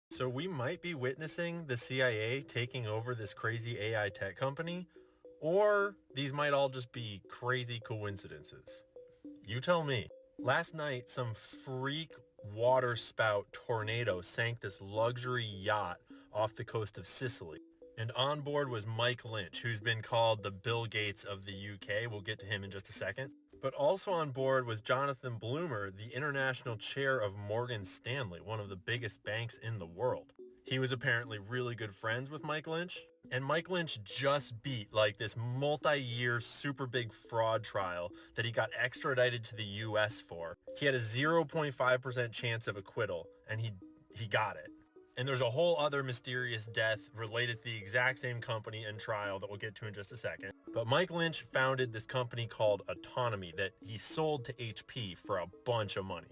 So we might be witnessing the CIA taking over this crazy AI tech company, or these might all just be crazy coincidences. You tell me. Last night, some freak water spout tornado sank this luxury yacht off the coast of Sicily. And on board was Mike Lynch, who's been called the Bill Gates of the UK. We'll get to him in just a second. But also on board was Jonathan Bloomer, the international chair of Morgan Stanley, one of the biggest banks in the world. He was apparently really good friends with Mike Lynch. And Mike Lynch just beat like this multi-year super big fraud trial that he got extradited to the US for. He had a 0.5% chance of acquittal, and he got it. And there's a whole other mysterious death related to the exact same company and trial that we'll get to in just a second. But Mike Lynch founded this company called Autonomy that he sold to HP for a bunch of money.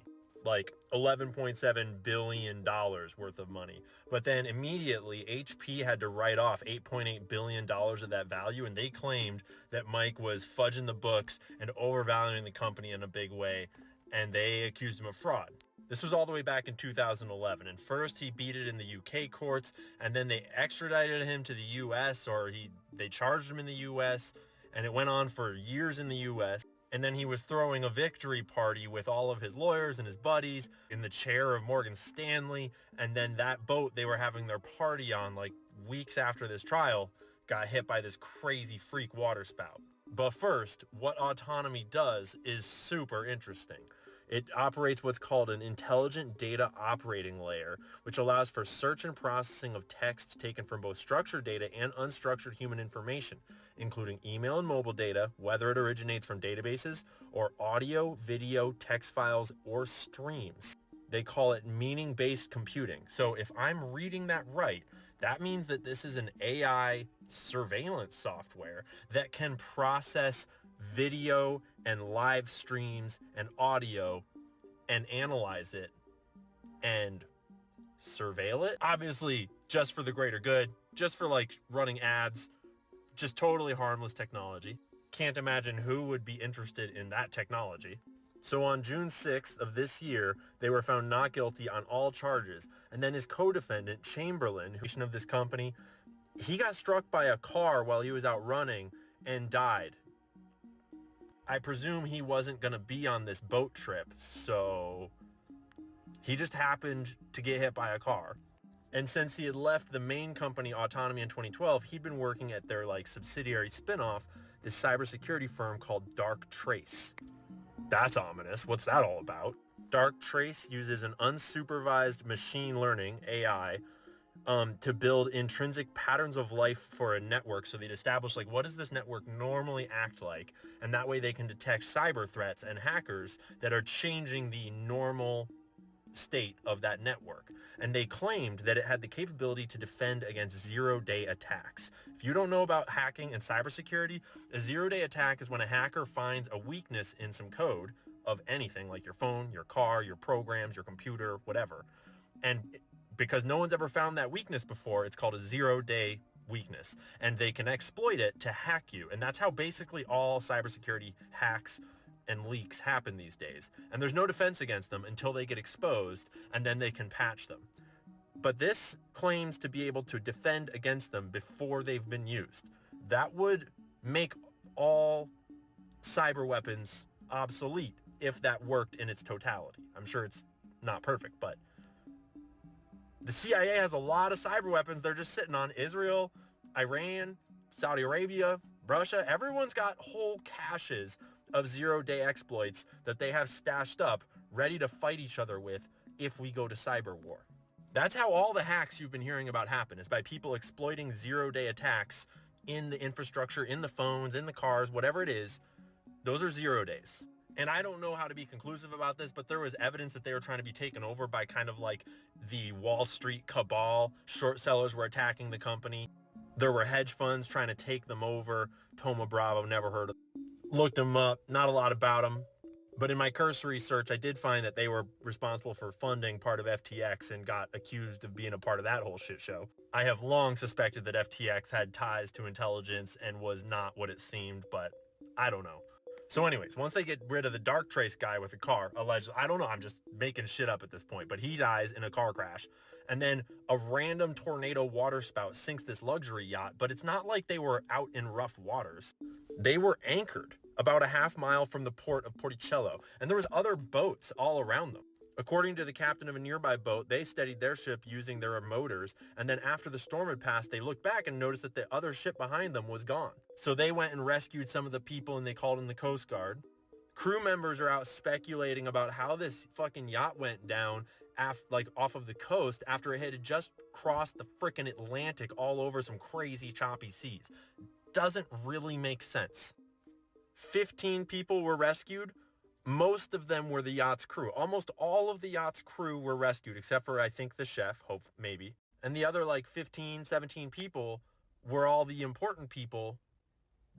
Like $11.7 billion worth of money. But then immediately HP had to write off $8.8 billion of that value, and they claimed that Mike was fudging the books and overvaluing the company in a big way, and they accused him of fraud. This was all the way back in 2011, and first he beat it in the UK courts, and then they extradited him to the US, or they charged him in the US, and it went on for years in the US. And then he was throwing a victory party with all of his lawyers and his buddies in the chair of Morgan Stanley. And then that boat they were having their party on like weeks after this trial got hit by this crazy freak waterspout. But first, what Autonomy does is super interesting. It operates what's called an intelligent data operating layer, which allows for search and processing of text taken from both structured data and unstructured human information, including email and mobile data, whether it originates from databases, or audio, video, text files, or streams. They call it meaning-based computing. So if I'm reading that right, that means that this is an AI surveillance software that can process video and live streams and audio and analyze it and surveil it. Obviously, just for the greater good, just for like running ads, just totally harmless technology. Can't imagine who would be interested in that technology. So on June 6th of this year, they were found not guilty on all charges. And then his co-defendant, Chamberlain, who's of this company, he got struck by a car while he was out running and died. I presume he wasn't going to be on this boat trip, so he just happened to get hit by a car. And since he had left the main company, Autonomy, in 2012, he'd been working at their like subsidiary spinoff, this cybersecurity firm called Darktrace. That's ominous. What's that all about? Darktrace uses an unsupervised machine learning, AI, to build intrinsic patterns of life for a network. So they'd establish like, what does this network normally act like? And that way they can detect cyber threats and hackers that are changing the normal state of that network. And they claimed that it had the capability to defend against zero-day attacks. If you don't know about hacking and cybersecurity, a zero-day attack is when a hacker finds a weakness in some code of anything, like your phone, your car, your programs, your computer, whatever. And because no one's ever found that weakness before, it's called a zero-day weakness. And they can exploit it to hack you. And that's how basically all cybersecurity hacks and leaks happen these days. And there's no defense against them until they get exposed, and then they can patch them. But this claims to be able to defend against them before they've been used. That would make all cyber weapons obsolete if that worked in its totality. I'm sure it's not perfect, but the CIA has a lot of cyber weapons they're just sitting on. Israel, Iran, Saudi Arabia, Russia, everyone's got whole caches of zero-day exploits that they have stashed up ready to fight each other with if we go to cyber war. That's how all the hacks you've been hearing about happen, is by people exploiting zero-day attacks in the infrastructure, in the phones, in the cars, whatever it is. Those are 0 days. And I don't know how to be conclusive about this, but there was evidence that they were trying to be taken over by kind of like the Wall Street cabal. Short sellers were attacking the company. There were hedge funds trying to take them over. Thoma Bravo, never heard of them. Looked them up, not a lot about them. But in my cursory search, I did find that they were responsible for funding part of FTX and got accused of being a part of that whole shit show. I have long suspected that FTX had ties to intelligence and was not what it seemed, but I don't know. So anyways, once they get rid of the Darktrace guy with the car, allegedly, I don't know, I'm just making shit up at this point, but he dies in a car crash. And then a random tornado waterspout sinks this luxury yacht, but it's not like they were out in rough waters. They were anchored about a half mile from the port of Porticello, and there was other boats all around them. According to the captain of a nearby boat, they steadied their ship using their motors, and then after the storm had passed, they looked back and noticed that the other ship behind them was gone. So they went and rescued some of the people, and they called in the Coast Guard. Crew members are out speculating about how this fucking yacht went down off of the coast after it had just crossed the frickin' Atlantic all over some crazy choppy seas. Doesn't really make sense. 15 people were rescued. Most of them were the yacht's crew. Almost all of the yacht's crew were rescued, except for, I think, the chef, maybe. And the other, 15, 17 people were all the important people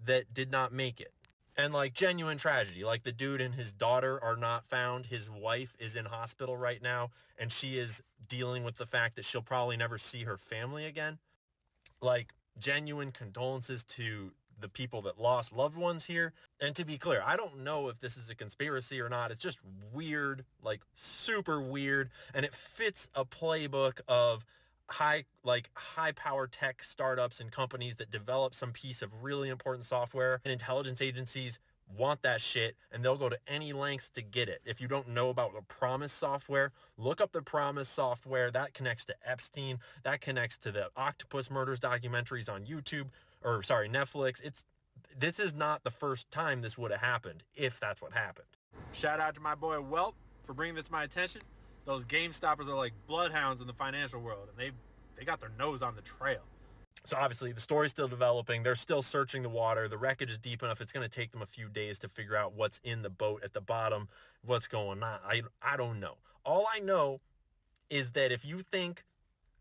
that did not make it. And, genuine tragedy. The dude and his daughter are not found. His wife is in hospital right now, and she is dealing with the fact that she'll probably never see her family again. Genuine condolences to the people that lost loved ones here. And to be clear, I don't know if this is a conspiracy or not. It's just weird, super weird. And it fits a playbook of high power tech startups and companies that develop some piece of really important software, and intelligence agencies want that shit and they'll go to any lengths to get it. If you don't know about the Promise software, look up the Promise software. That connects to Epstein. That connects to the Octopus Murders documentaries on Netflix. This is not the first time this would have happened, if that's what happened. Shout out to my boy Welp for bringing this to my attention. Those Game Stoppers are like bloodhounds in the financial world, and they got their nose on the trail. So obviously the story's still developing. They're still searching the water. The wreckage is deep enough. It's going to take them a few days to figure out what's in the boat at the bottom, what's going on. I don't know. All I know is that if you think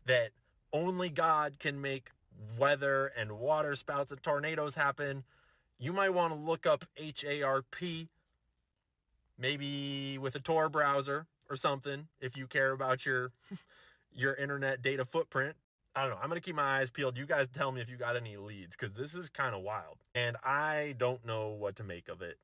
that only God can make weather and water spouts and tornadoes happen, you might want to look up HARP, maybe with a Tor browser or something, if you care about your internet data footprint. I don't know. I'm going to keep my eyes peeled. You guys tell me if you got any leads, because this is kind of wild. And I don't know what to make of it.